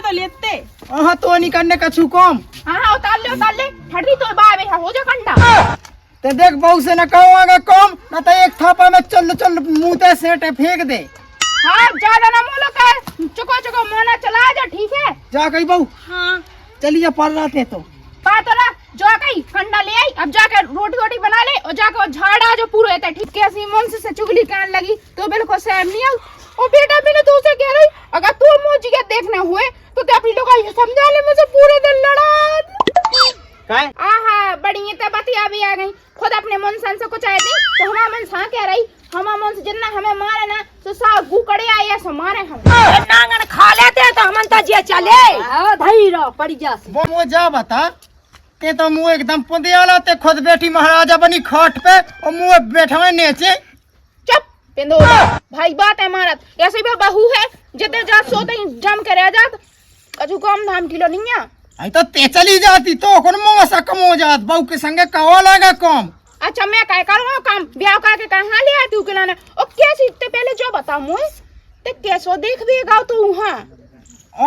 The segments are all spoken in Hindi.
तो लेते तो नहीं करने कछु कम। हाँ उतार ले ठंडी तो बाबे हो जा कंडा। ते देख बहू से न कहो आगे कम न तो एक थापा में चल मुंह ते सेटे फेंक दे। हाँ ज्यादा ना मोलो का चुको मोना चला जा ठीक है। जा गई बहू। हाँ चलिए जा पढ़ रहे तो बात ना जो गई कंडा ले आई अब जाकर रोटी बना ले और जाकर वो झाड़ा जो पूरा होता है ठीक कैसी मन से चुगली करने लगी तो बिल्कुल सहम नहीं आई। और बेटा मैंने तो उसे कह रही अगर तू मुझे के देखने हुए तो ते अपनी लोग समझा ले मुझे पूरे दिन लड़ा। आहा बड़ी तो बतिया भी आ गई खुद अपने मन सन से कुछ आए थी तो हमारा मन सा कह रही हमारा मन से जितना हमें मारे ना तो सा गुकड़े आए ऐसा मारे हम नांगन खा लेते तो हम तो जे चले धई रहो पड़ी जा वो मुझे जा बता ते तो मुँह एकदम पुंदियाला ते खुद बैठी महाराजा बनी खाट पे और मुँह बैठा नीचे। चुप पिंदो भाई बात है मारत ऐसे भी बहू है जिते जा सोते ही जम के रह जात कछु काम धाम किलो नहीं है। आई तो ते चली जाती तो कौन मुँह सा कम हो जात बहू के संगे कहो लगा कम। अच्छा मैं काय करूँ काम ब्याह करके कहाँ ले आती हूँ किलाने और कैसी ते पहले जो बताओ मुझे ते कैसो देख भी गाओ तू हाँ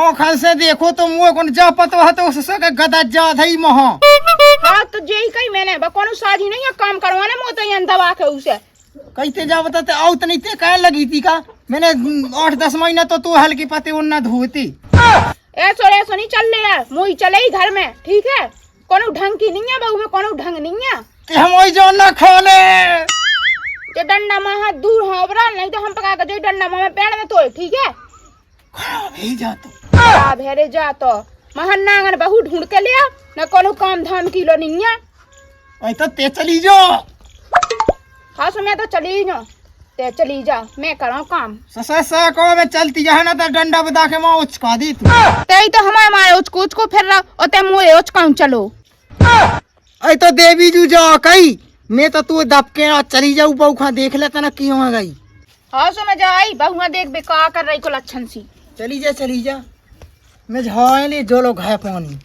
ओखन से देखो तो मुँह कौन जा पतो है तो उससे गदा जा धई मोह। हाँ तो जेही कही मैंने कोनो साझी नहीं है काम करवाने मुँह तो यहाँ दबा के उसे कहते जा बताते आओ तो नहीं ते कह लगी थी का मैंने 8-10 महीना तो तू हल्की पति उन्ना धोती ऐसो नहीं चल ले यार मुँह चले ही घर में ठीक है कोनो ढंग की नहीं है बहू में कोनो ढंग नहीं है कि हम वही जो न खोले जो डंडा महा दूर हो बरा नहीं तो हम पका के जो डंडा महा पेड़ में तो ठीक है खराब ही जा तो भेरे जा तो महन नांगन बहू ढूंढ के लिया न कोनो काम धाम किलो नहीं है। आई तो ते चली जो हाँ सुन मैं तो चली जा ते चली जा मैं करूँ काम ससा को मैं चलती जा ना तो डंडा बता के माँ उचका दी तू ते तो हमारे मारे उचको फिर रहा और ते मुझे उचकाऊं चलो आई तो देवी जू जा कही मैं तो तू दबके ना चली जाऊ बहू खा देख लेता ना क्यों आ गई। हाँ सो मैं जा आई बहू देख बे का कर रही को लक्षण सी चली जा मैं झाए ले जो लोग है पानी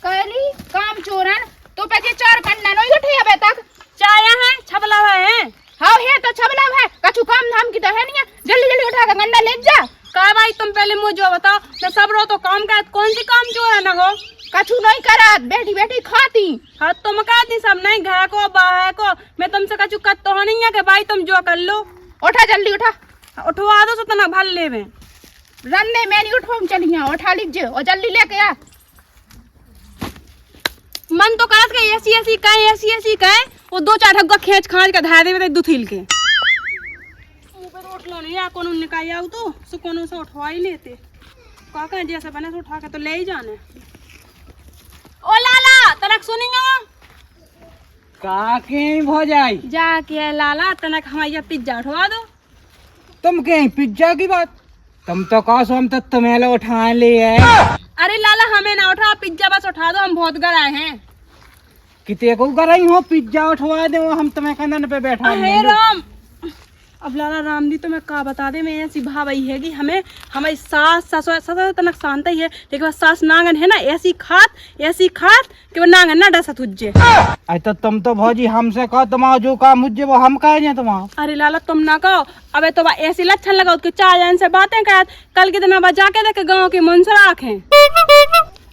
कहली काम चोरन तो पैसे 4 कंडा नहीं उठे अबे तक चाया है छबला है। हाँ है तो छबला है कछु काम धाम की तो है नहीं है जल्दी उठा के गंडा ले जा का भाई तुम पहले मुझे बताओ मैं सब रो तो काम का कौन सी काम चोर है ना हो कछु नहीं करा बैठी खाती हाँ तुम कहती सब नहीं घर को बाहर को मैं तुमसे कछु कत तो नहीं है कि भाई तुम जो कर लो उठा जल्दी उठा उठवा दो तो ना भल ले में रंदे मैं नहीं उठवाऊं चली यहाँ उठा लीजिए और जल्दी लेके आ मन तो करत के ऐसी कहे वो 2-4 ढग्गा खींच खांच के धा दे दुथिल के मुंह पे रोट लो नहीं कोनो निकाय आऊ तो सो कोनो से उठवा ही लेते काका जैसे बने से उठा के तो ले ही जाने। ओ लाला तनक सुनियो काके हो जाई जाके लाला तनक हमारा पिज्जा उठवा दो। तुम कहीं पिज्जा की बात तुम तो कहो हम तो तुम्हें लो उठा ले है। अरे लाला हमें ना उठा पिज्जा बस उठा दो हम बहुत गए हैं किते को गई हो पिज्जा उठवा दे हम तुम्हें कंधन पे बैठा है राम अब लाला राम दी तो मैं का बता दे मैं ऐसी भाई है कि हमें हमारी सास तनक शांत ही है लेकिन सास नांगन है ना ऐसी खात कि वो नांगन ना डसा तुझे। अरे तो तुम तो भौजी हमसे कहो तुम्हारा जो काम मुझे वो हम कहे तुम्हारा। अरे लाला तुम ना कहो अबे तो ऐसी लक्षण लगाओ कि 4 जन से बातें कर कल के दिन जाके देखे गाँव के मुंसर आखे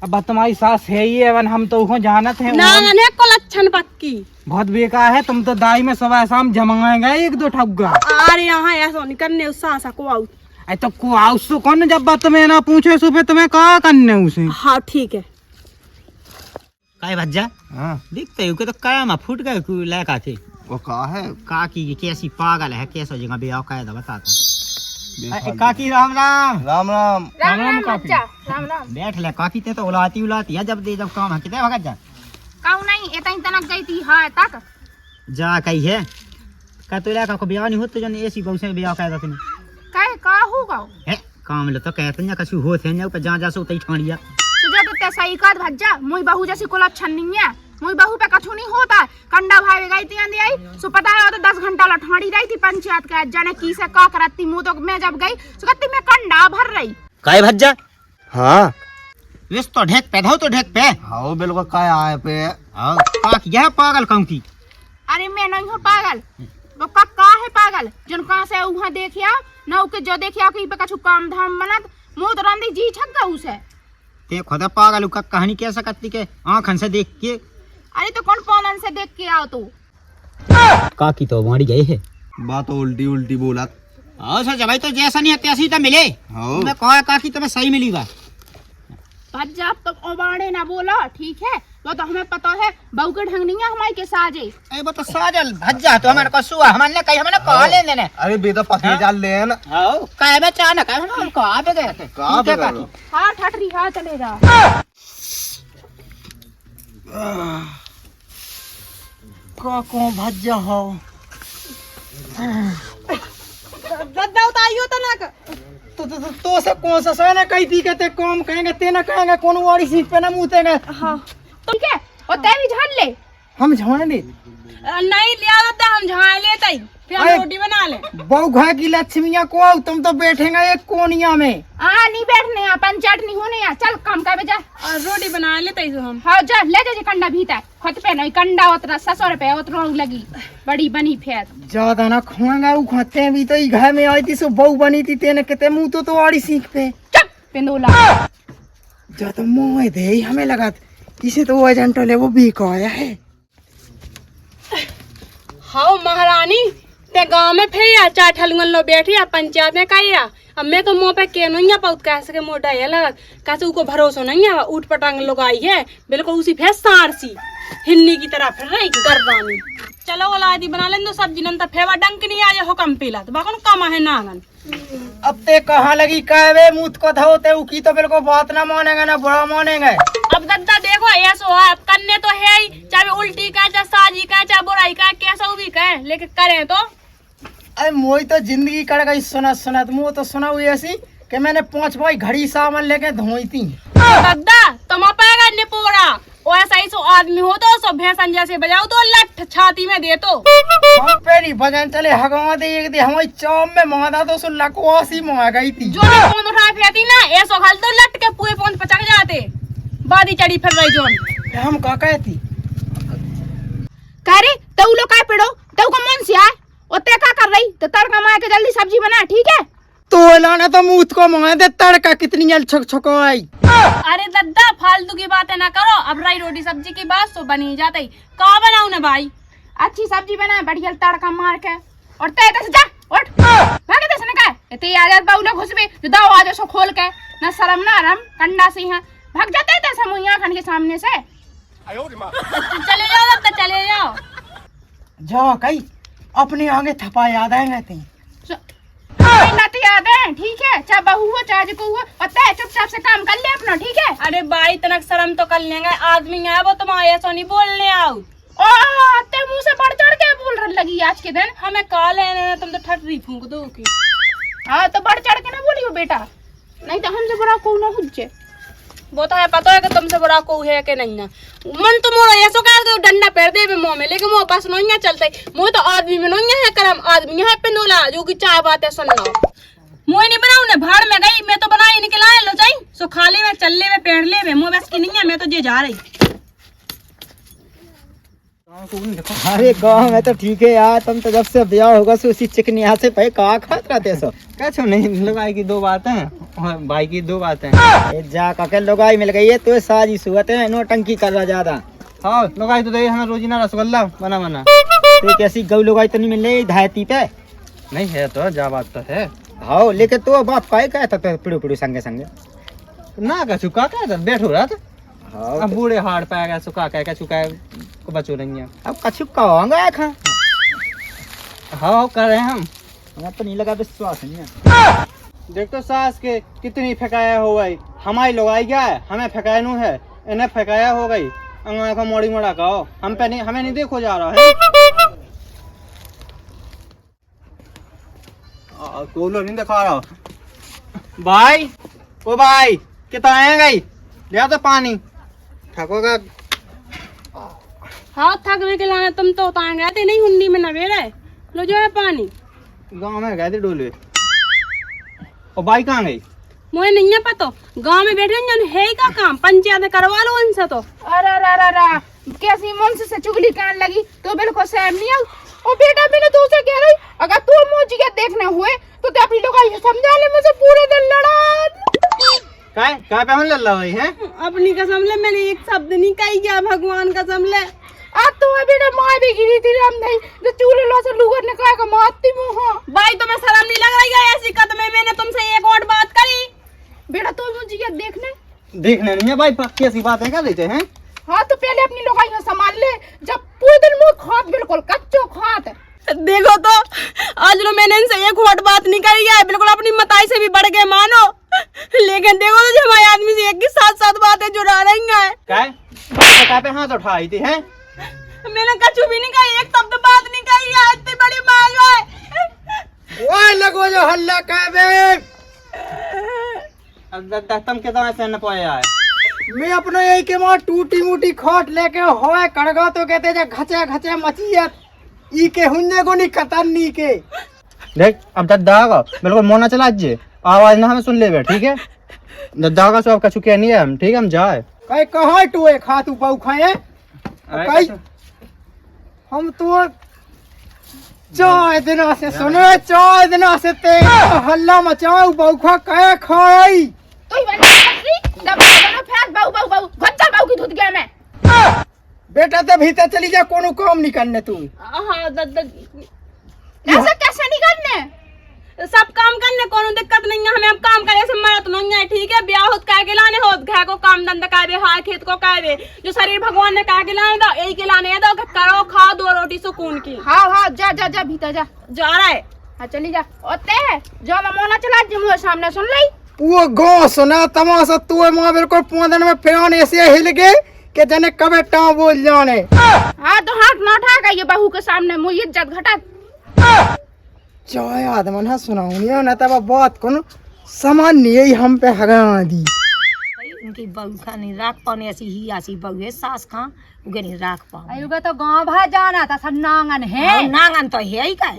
अब तुम्हारी सास है ही है हम तो उसको जानत है नांगन है को लक्षण पक्की बहुत बेकार है तुम तो दाई में सुबह शाम जमाएंगे 1-2 ठग्गा। अरे यहाँ ऐसा नहीं करने उस सासा को आउ अरे तो को आउस तो कौन जब बात तुम्हें ना पूछे सुबह तुम्हें कहा करने उसे। हाँ ठीक है काय भज्जा हाँ दिखते हो कि तो क्या में फूट गए कोई लड़का थे वो कहा है काकी कैसी पागल है कैसा जगह बेयाव कायदा बताता काकी राम राम राम राम राम राम बैठ ले काकी ते तो उलाती है जब दे जब काम है कितने भगत जा काऊ नहीं एतई तनक गई थी हाँ तक जा कही है का तो लड़का को ब्याह नहीं होते जन ऐसी बहु से ब्याह कायदा तने कहे का होगा है काम ले तो कहते हैं कछु होत है पे जा सो तई ठाणिया तुझे तो तैसा ही काट भज्जा मुई बहू जैसी कोला अच्छा नहीं है मुई बहू पे कछु नहीं होता कंडा भाई गई थी अंधी आई सो पता है वो तो 10 घंटा लठाड़ी रही थी पंचायत का जाने की से का करती मुंह तो मैं जब गई सो कहती मैं कंडा भर रही काय भज्जा हाँ विस तो ढेक पे धो तो ढेक पे हाँ बिल्कुल काय आए पे हां पाक यह पागल कहूं की अरे मैं नहीं हूँ पागल, वो का है पागल जन कहाँ से वहाँ देखिया न के जो देखिया कि पे कछु काम धाम बनत मुंह तो रंदी जी छक्का उसे ते खुद पागल का कहानी कैसा करती के आँखन से देख के। अरे तो कौन पौलन से देख के आओ तू काकी तो मारी गई है बात तो उल्टी उल्टी बोला। हाँ सर भाई तो जैसा नहीं है तैसी तो मिले। हाँ। मैं कहा काकी तुम्हें सही मिली बा। भज्जा तो ओबाड़े ना बोला ठीक है, वो तो हमें पता है बहू के ढंग नहीं है हमारे के साजे। अरे वो तो साजल भज्जा तो हमारे को सुआ हमने कही हमने कहा ले देने। अरे बेटा पके जाल ले ना। हाँ कहे में चाह कहे हम कहा पे गए थे कहाँ पे गए? हाँ ठटरी हाँ चले जा। को भज्जा हो दद्दा उतारियो तो ना तो से कौन सा सोना कही थी कहते कौन कहेंगे ते ना कहेंगे कौन वाली सीट पे ना मुतेंगे। हाँ ठीक है और तै भी झाड़ ले। हम झाड़ ले नहीं लिया होता हम झाड़ लेते ही फिर हम अरे, रोटी बना ले। बहू घर की लक्ष्मिया को आओ, तुम तो बैठेंगे एक कोनिया में। हाँ नहीं बैठने यहाँ पंचायत नहीं होने यहाँ, चल काम कर जा रोटी बना लेते ही हम। हाँ जा ले जा कंडा भीतर खुद पे नहीं कंडा उतरा 600 रुपए उतरो लगी बड़ी बनी फिर ज्यादा ना खुआंगा वो खाते भी तो घर में आई थी सो बहू बनी थी तेने कहते मुंह तो वाली सीख पे चुप पिंदोला ज्यादा मुंह दे हमें लगा इसे तो वो एजेंट ले वो भी कहा है। हाँ महारानी ते गांव में फिर या चार ठलुगन लो बैठी या पंचायत में कही या अब मैं तो मुंह पे के नहीं पाऊत कैसे के मोटा है लगत कैसे उको भरोसा नहीं है उठ पटांग लोग आई है बिल्कुल उसी फैस सारसी हिन्नी की तरह फिर रही गर्दानी। चलो वाला आदि बना लें तो सब्जी नंतर फेवा डंक नहीं आया हुकम पीला तो बाकन कमा है नागन। अब ते कहाँ लगी कहवे मुझ को था होते की तो बिल्कुल बात ना मानेंगे ना बुरा मानेंगे। अब गद्दा देखो ऐसा है करने तो है ही चाहे उल्टी का चाहे साजी का चाहे बुराई का कैसा भी कहे लेकिन करें तो। अरे मोई तो जिंदगी कट गई सुना सुना मुँह तो सुना हुई ऐसी कि मैंने 5 भाई घड़ी सामान लेके धोई थी। गद्दा तुम पाएगा निपोरा वो ऐसा ही सो आदमी हो तो सो भैंसन जैसे बजाओ तो लठ छाती में दे तो हम पेरी भजन चले हगवा दे एक दे हमारी चौम में मादा तो सो लकवासी मार गई थी। जो भी फोन उठा फेंकती ना ऐसो हल तो लट के पूरे फोन पचक जाते बादी चढ़ी फिर रही जोन। हम का कहती करे तो लो काय पेड़ो तो को मन से आए और ते का कर रही तो तड़का मार के जल्दी सब्जी बना ठीक है। तो लाना तो मुँह को मार दे तड़का कितनी जल छक छको आई। अरे दद्दा फालतू की बातें ना करो अब रही रोटी सब्जी की बात तो बनी जाती कहा बनाऊ ना भाई अच्छी सब्जी बनाए बढ़िया तड़का मार के और ते से जा उठ भागे दे सने का ते आ जात बाउला घुसबे जो दाव आ जा सो खोल के ना शर्म ना आराम कंडा से यहाँ भाग जाते ते समुइया खन के सामने से। चले जाओ दद्दा चले जाओ जा कही अपने आगे थपा याद आएंगे थे नती याद है ठीक है चाहे बहू हो चाहे को हो और ते चुपचाप से काम कर ले अपना ठीक है। अरे भाई तनक शर्म तो कर लेंगे आदमी है वो तुम ऐसा नहीं बोलने आओ ते मुंह से बढ़ चढ़ के बोल रही लगी आज के दिन हमें कहा लेने तुम तो ठटरी फूंक दो की। हाँ तो बढ़ चढ़ के ना बोलियो बेटा नहीं तो हमसे बड़ा को ना हुज्जे। वो तो है पता है कि तुमसे बड़ा को है कि नहीं ना मन तो मोरो ऐसो कह दो डंडा पैर दे बे मुंह में लेकिन मुंह पास नहीं चलते मुंह तो आदमी में नहीं है करम आदमी है पिनोला जो की चाय बात है सुनना मुंह नहीं बनाऊ ने भाड़ में गई मैं तो बनाई निकला लो जाई सो खाली में चलले में पेड़ ले में मुंह बस की नहीं है मैं तो जे जा रही। अरे गाँव में तो ठीक है यार तुम तो जब से ब्याह होगा सो उसी चिकनी हाथ से पे कहा खात रहते सो क्या छो नहीं लगाई की 2 बातें और भाई की 2 बातें। जा काके लगाई मिल गई है तो सारी सूरत है नोटंकी कर रहा ज्यादा। हाँ लगाई तो दे हमें रोजीना रसगुल्ला बना बना तो कैसी गौ लगाई तो नहीं मिल रही धायती पे नहीं है तो जा बात तो है। हाँ लेकिन तो बाप का कहता तो पिड़ू पिड़ू संगे संगे ना का चुका क्या बैठो रहा था हाँ अब बूढ़े हाड़ पाया गया सुखा कह चुका को बचो नहीं है। अब कछु कहोंगे खा हाँ कर रहे हैं हम हमें तो नहीं लगा विश्वास नहीं है। देख तो सास के कितनी फेंकाया हो गई हमारी लगाई गया है हमें फेंकाया नू है इन्हें फेंकाया हो गई अंगना का मोड़ी मोड़ा कहो हम पे नहीं हमें नहीं देखो जा रहा है। कोलो नहीं दिखा रहा भाई ओ भाई कितना आएगा लिया तो पानी थकोगा। हाँ थकने के लाने तुम तो उतार गए थे नहीं हुंडी में नवेरे लो जो है पानी गाँव में गए थे डोले और भाई कहाँ गई मुझे नहीं है पता गांव में बैठे जन है ही का काम पंचायत में करवा लो उनसे तो। अरे कैसी मुंशी से चुगली करने लगी तो बिल्कुल सहम नहीं आऊ। और बेटा मैंने तो उसे कह रही अगर तू मुझे के देखने हुए तो अपनी लोग समझा ले मुझे पूरे दिन लड़ा। काय पे हम लल्ला भाई हैं? अपनी कसम ले मैंने एक शब्द नहीं कही क्या भगवान कसम ले। आज तो बेटा माँ भी गिरी थी राम नहीं जो चूल्हे लो से लूगर ने कहा मारती मुँह। भाई तुम्हें शर्म नहीं लग रही है ऐसी कदम में मैंने तुमसे एक और बात करी। बेटा तो मुझे क्या देखने नहीं है भाई, पक्की ऐसी बात है क्या देते हैं? हाँ तो पहले अपनी लोग संभाल ले जब पूरे दिन मुँह खात बिल्कुल कच्चो खात। देखो तो आज लो मैंने इनसे एक और बात नहीं करी है, बिल्कुल अपनी मताई से भी बढ़ के मानो। लेकिन देखो तो जो हमारे आदमी से एक की साथ बातें जुड़ा रही हैं। काय पे हाथ उठाई थी हैं? मैंने कछु भी नहीं कही, एक शब्द बात नहीं कही है। इतनी बड़ी मांग है। ओए लगो जो हल्ला का बे। तुम के तो ऐसे न पाया है। मैं अपने यही के मां टूटी मुटी खोट लेके होए कड़गा तो कहते जे घचे घचे मचियत ई के हुन्ने को नहीं कतरनी के। देख अब दद्दा का बिल्कुल मोना चला जे आवाज ना हमें सुन ले बे, ठीक है? दद्दा का सब कछु के नहीं है हम, ठीक है? हम जाए कई कहां टुए खातू पाऊ खाए कई हम तो चाय दिना से सुने चाय दिना से ते हल्ला मचाओ बौखा कहे खाई तो ही बना दबा फेंक बाऊ बाऊ बाऊ घच्चा बाऊ की धुत गया मैं। बेटा ते भीतर चली जा कोनो काम नहीं करने तू। हाँ ऐसा कैसे नहीं करने? सब काम करने कोनो दिक्कत नहीं है हमें। अब काम करे से मरत नहीं है, ठीक है? ब्याह होत काहे के लाने होत, घर को काम धंधा करे, हाय खेत को करे, जो शरीर भगवान ने काहे के लाने दो यही के लाने दो कि करो खाओ 2 रोटी सुकून की। हाँ हाँ जा जा जा भीतर जा जा रहा है। हाँ चली जा ओते जो मैं मोना चला जी मुझे सामने सुन ली वो गो सुना तमाशा तू मां बिल्कुल 5 दिन में फेन ऐसे हिल गए कि जने कबे टाँव बोल जाने। हाँ तो हाथ ना उठा ये बहू के सामने मुझे इज्जत घटा। चाय आदमन है सुनाऊंगी ना तब बात कौन सामान नहीं हम पे हगा दी। उनकी बहू का नहीं राख पाने ऐसी ही आसी बहू है सास का उगे नहीं राख पाओ। अयुगा तो गांव भा जाना था सब नांगन है। हाँ, नांगन तो है ही का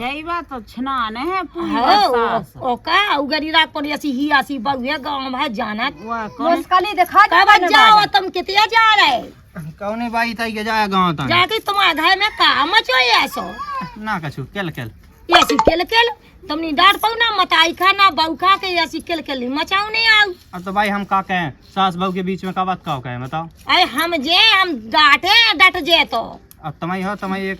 यही बात तो छनान है ओ का उगे नहीं राख पाने ऐसी ही आसी बहू है गांव भा जाना। मुस्कली दिखा कब जाओ तुम कितने जा रहे? कौन बाई ताई के जाए गांव तक जाके तुम्हारे घर में काम मचो ऐसो ना कछु केल केल ऐसी केल केल तुमने डांट पाऊ ना मताई खा ना बहू खा के ऐसी केल केल मचाऊ नहीं आऊ। अब तो भाई हम का कहें, सास बहू के बीच में का बात का कहें बताओ? अरे हम डांटे डट जे तो अब तुम्हारी हो तुम्हारी एक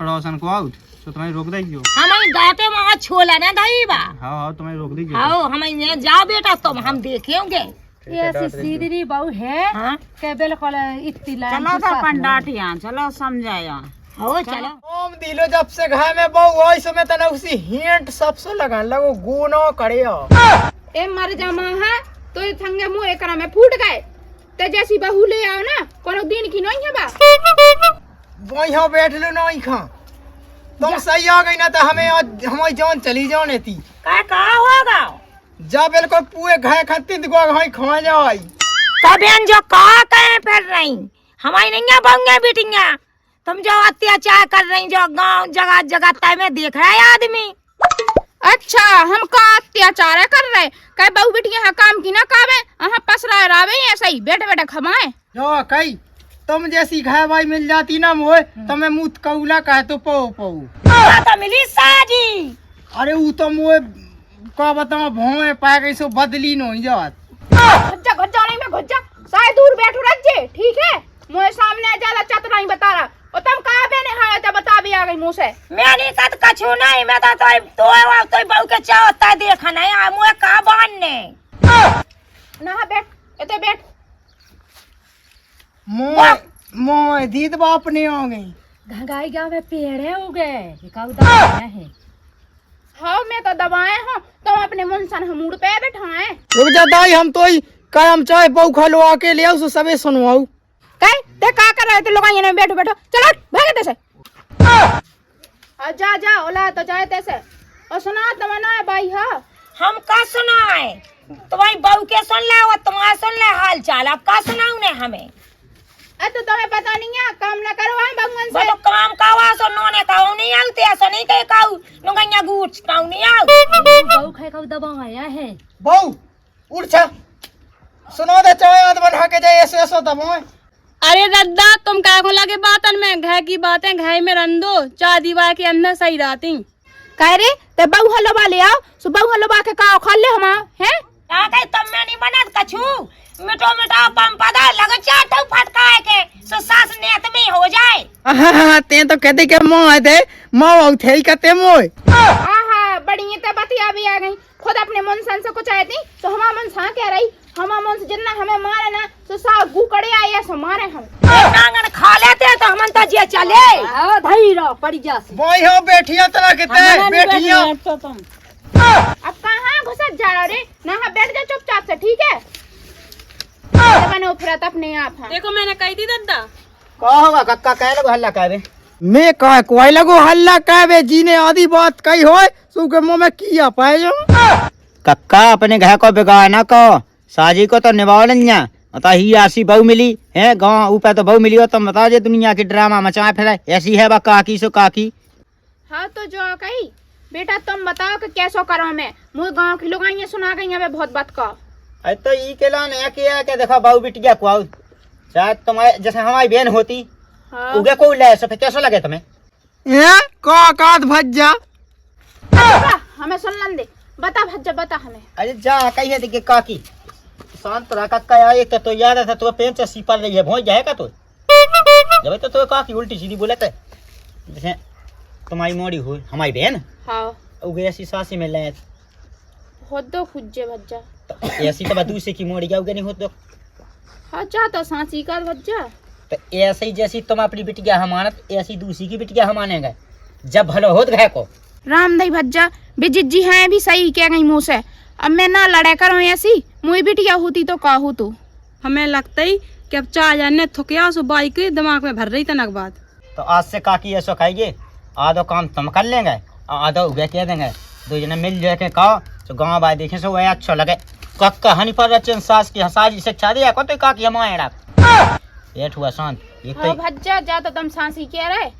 पड़ोसन को आउट तो तुम्हारी रोक देगी। हमारी डांटे वहाँ छोला ना दही बा। हाँ तुम्हारी रोक देगी। हाँ हमें जाओ बेटा तुम हम देखेंगे। ऐसी सीधी बहू है हाँ के बिल्कुल इतनी लाइन चलो तो पंडाटिया चलो समझाया हो चलो। ओम दिलो जब से घर में बहु आई सो में तना उसी हिंट सबसे लगान लगो गुनो करे ए मर जामा है तो ये थंगे मुंह एकरा में फूट गए ते जैसी बहू ले आओ ना कोनो दिन की नहीं है बा। वहीं बैठ लो नहीं खा तुम सही आ गई ना तो हमें आज हमारी जान चली जाने थी। का होगा जा बिल्कुल पूरे घर खत्ती दुआ घर खा जाई तबेन जो का कहे फिर रही हमारी नहीं बंगे बेटिया तुम जो अत्याचार कर रही जो गांव जगह जगह तय में देख रहा है आदमी। अच्छा हम का अत्याचार कर रहे कई बहू बेटियां यहाँ काम की ना कावे यहाँ पसरा रावे ऐसा ही बैठे बैठे खमाए जो कई तुम जैसी घर भाई मिल जाती ना मोए तो मैं मुँह कौला कहे तो पो तो मिली साजी। अरे वो तो मोए का बताओ भोए पाए गई सो बदली नहीं जात घुज्जा घुज्जा नहीं मैं घुज्जा साए दूर बैठो रज्जे ठीक है मुझे सामने ज्यादा चतरा ही बता रहा और तुम कहा बेने हाँ तो बता भी आ गई मुँह से मैं नहीं कद कछु नहीं मैं तो बहू के चाहता देखा नहीं आ मुझे का बांधने ना बैठ इतने बैठ मोए दीद बाप नहीं हो गई घंगाई गाँव में पेड़ है उगे है। हाँ मैं तो दबाए हूँ तुम अपने मुंसन हमूड पे बैठाए रुक जा दाई हम तो ही कायम चाय बहु खलो आके ले आओ सो सबे सुनवाऊ कई ते का कर रहे थे लोग यहाँ बैठो बैठो चलो भागे तैसे जा जा ओला तो जाए तैसे और सुना तमन्ना है भाई हाँ हम का सुनाए तुम्हारी बहू के सुन ले और तुम्हारा सुन ले हाल चाल अब का सुनाऊ ने हमें। तो तुम्हें पता नहीं है काम न करवाए भगवान वो से तो काम कावा सो नोने काऊ नहीं आउते ऐसा नहीं कहे काऊ नुगैया गुट काऊ नहीं आउ बहू खाए का दबाया है बहु उठ जा सुनो दे चाय आद बना के जाए ऐसे ऐसे दबाए ए दद्दा तुम क्या को लगे बातन में घर की बातें घर में रन दो, चार दीवार के अंदर सही रहती। कह रे ते बहु हलवा ले आओ, सो बहु हलवा के का खा ले हम हैं। का कहीं तुम में नहीं बनत कछु मिठो मिठा पम पदा लग चाटो फटकाए के सो सास नेत में हो जाए। ते तो कहते के मोह दे मोह थे कते मोह आहा बड़ी ते बतिया भी आ गई, खुद अपने मन सन से कुछ आए थी तो हमारा मन सा कह रही, हमारा मन से जितना हमें मारे ना तो सा गुकड़े आए ऐसे मारे हम नांगन खा लेते तो हमन तो जे चले। आओ धई रहो पड़ जा से। मोह हो बैठिया तला किते बैठिया। तो तुम अब कहाँ घुसत जा रहा रे ना, बैठ जा चुपचाप से ठीक है। बनो फिर अपने आप है। देखो मैंने कही थी दद्दा। का होगा कक्का कह लगो हल्ला करे। मैं कहा कोई लगो हल्ला कहवे जीने आधी बात कही होए सु के मुंह में किया पाए जो। कक्का अपने घर को बिगाड़ ना कहो, साजी को तो निभाओ लिया। बता ही ऐसी बहू मिली है गाँव ऊपर तो बहू मिली हो, तुम बता जे दुनिया की ड्रामा मचाए फिर ऐसी है बा काकी सो काकी। हाँ तो जो कही बेटा तुम बताओ कि कैसो करो मैं, मुझे गांव की लोग ये सुना गई मैं बहुत बात का। अरे तो ई के लान है कि देखो बहू बिटिया को आओ शायद तुम्हारे जैसे हमारी बहन होती। हाँ। उगे को ले सो फिर कैसा लगे तुम्हें? हैं का काट भज्जा अच्छा, हमें सुन लन दे, बता भज्जा बता हमें। अरे जा कही है देखिए काकी शांत रहा कक्का यार, एक तो याद है तो पेन से सीपा रही है भोज जाएगा तो जब तो काकी उल्टी सीधी बोले थे जैसे तुम्हारी मोड़ी हुई हमारी बहन हाँ उगे ऐसी सासी में ले होत दो खुज्जे भज्जा। तो ऐसी तो दूसरे की मोड़ी क्या उगे नहीं हो तो हाँ जा तो सांसी का भज्जा। तो ऐसे ही जैसी तुम अपनी बिटिया हमानत ऐसी दूसरी की बिटिया हम मानेंगे जब भलो होत गए को। रामदई भज्जा बिजित जी हैं भी सही कह गई मुँह से, अब मैं ना लड़े करो ऐसी, मुई बिटिया होती तो का हो तू। हमें लगता ही कि अब चार जाने थुकिया सो बाइक दिमाग में भर रही तनक बात। तो आज से काकी ऐसा खाइए आधो काम तुम कर लेंगे आधो उगे कह देंगे, दो जने मिल जाके कहो तो गाँव बाय देखे सो वह अच्छा लगे। कक्का हनी पर रचन सास की हसाजी से छा दिया को तो काकी हम आए बैठ हुआ शांत एक हाँ तो भज्जा जा तो तुम सांसी कह रहे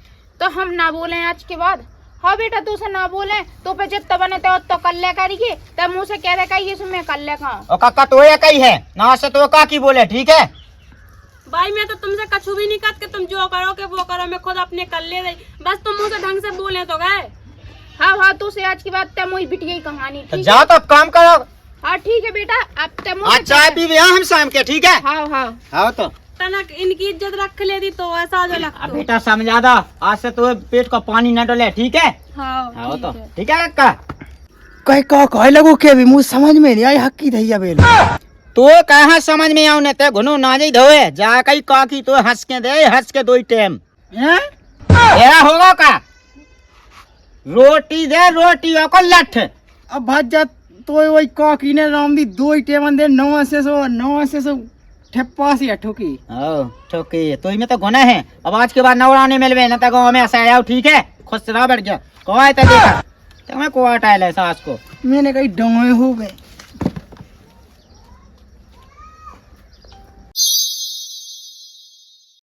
तो हम ना बोले आज के बाद। हाँ बेटा तू से ना बोले तो पे जितना बने तो कर ले करिए, तब मुँह से कह रहे कहिए सुन मैं कर ले खाऊं। और काका तो ये कही है ना से तो काकी बोले ठीक है। भाई मैं तो तुमसे कछु भी नहीं कहत कि तुम जो करो के वो करो, मैं खुद अपने कर ले रही, बस तुम मुझसे ढंग से बोले तो गए। हाँ हाँ तू से आज की बात तब मुझे बिटिया की कहानी तो ठीक है। जाओ तो अब काम करो। हाँ ठीक है बेटा अब तब मुँह आज से चाय कह- पी हम शाम के ठीक है। हाँ हाँ आओ तो तनक इनकी इज्जत रख लेती तो ऐसा जो अब लगता। बेटा समझा दो आज से तो पेट का पानी न डोले ठीक है। हाँ आओ तो ठीक है। ठीक है कक्का। कह का कह लगो के भी मुझे समझ में नहीं आई हक्की धैया बेल। तो कहाँ समझ में आऊ ने ते घुनो ना जाई धोए जा कई काकी तो हंस के दे हंस के दो टाइम हैं तेरा होगा का रोटी दे रोटी को लठ। अब भज्जा तो वही काकी ने राम दी दो ही टेमन दे 9 से सो ठप्पा से ठोकी। ओ ठोकी तो इनमें तो गुना है। अब आज के बाद नवराने मिलवे न तो गाँव में ऐसा आया ठीक है खुश रहा बैठ गया कोई तो देखा तो मैं को हटाए ले सास को मैंने कही डोए हो गए।